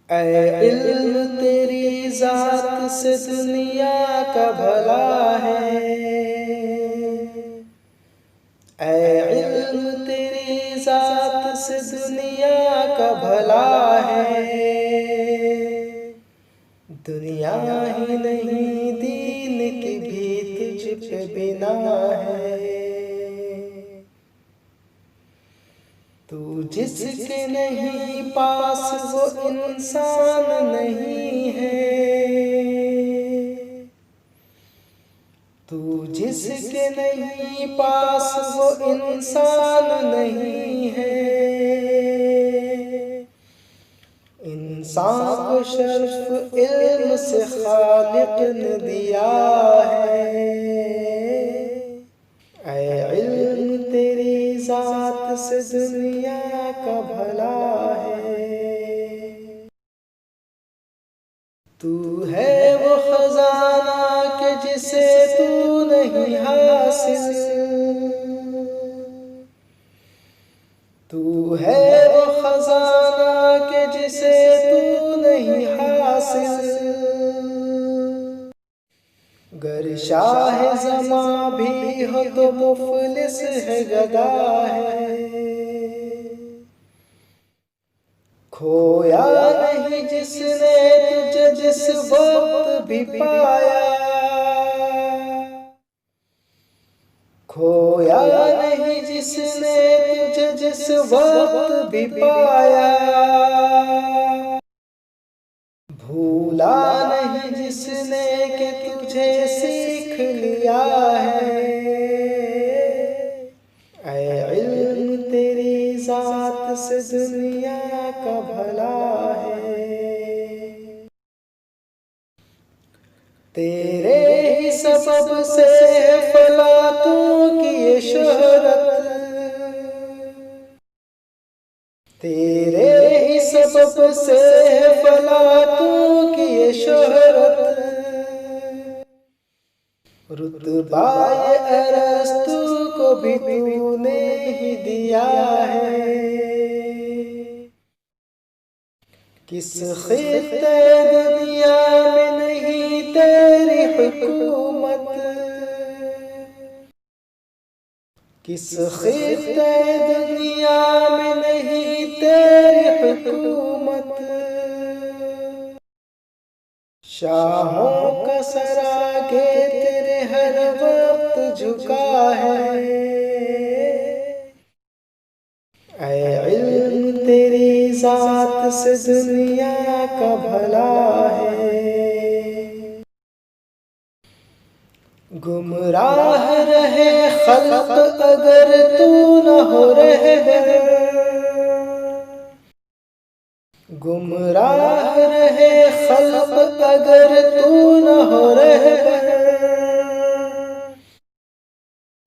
ऐ इल्म तेरी ज़ात से दुनिया का भला है। ऐ इल्म तेरी ज़ात से दुनिया का भला है। दुनिया ही नहीं दीन की भी तुझ पे बिना है। तू जिसके नहीं पास वो इंसान नहीं है। तू जिसके नहीं पास वो इंसान नहीं है। इंसान को शर्फ इल्म से खालिक ने दिया है। ऐ इल्म तेरी ज़ात से दुनिया का भला है। तू है वो खजाना के जिसे तू नहीं हासिल। तू है वो खजाना के जिसे तू नहीं हासिल। गर शाह ज़मा भी हो तो मुफलिस है, गदा है। खोया नहीं जिसने तुझे जिस वक्त भी पाया। खोया नहीं जिसने तुझे जिस वक्त भी पाया। भूला नहीं जिसने कि तुझे सीख लिया है। ऐ इल्म तेरी ज़ात से दुनिया का भला है। तेरे ही सबब से फलातों की ये शोहरत। तेरे ही सबब से फलातों की ये शोहरत। रुतबाए अरस्तु को भी तूने ही दिया है। किस खित्ते दुनिया में नहीं तेरी हुकूमत। किस खित्ते दुनिया में नहीं तेरी हुकूमत। शाहों का सर आगे तेरे हर वक्त झुका है। ऐ इल्म तेरी ज़ात से दुनिया का भला है। गुमराह रहे खल्क अगर तू न हो रहबर। गुमराह रहे खल्क अगर तू न हो रहबर।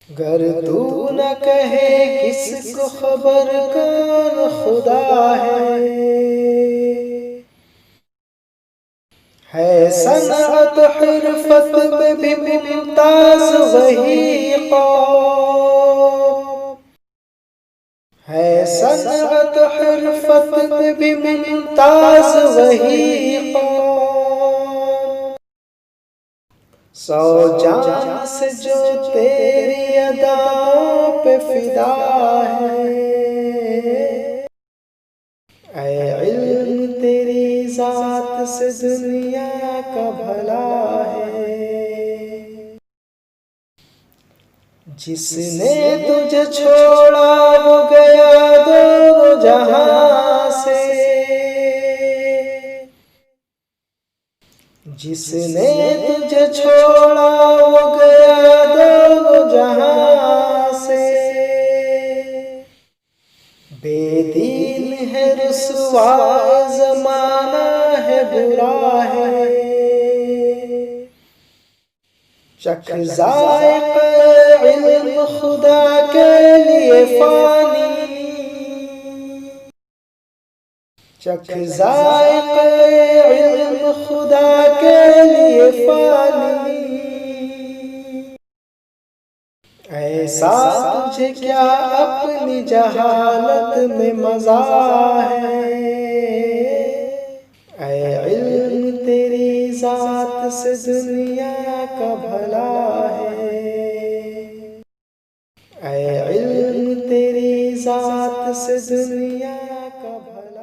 गर तू न कहे किसको खबर कौन खुदा है सनअत हिरफत में भी मुमताज वही कौम। है सनअत हिरफत में भी मुमताज वही कौम। सौ जान से जो तेरी अदाओं पे फिदा है। ऐ इल्म तेरी ज़ात से दुनिया का भला है। जिसने तुझे छोड़ा वो गया दोनों जहां से। जिसने तुझे छोड़ा वो गया दोनों जहां से। बेदीन है रुसवा ज़माना है बुरा है। चख ज़ायक़े इल्म खुदा के लिए फ़ानी। चख ज़ायक़े इल्म खुदा के लिए फ़ानी। ऐसा तुझे क्या अपनी जहालत में मज़ा है। दुनिया का भला है। ऐ इल्म तेरी ज़ात से दुनिया का भला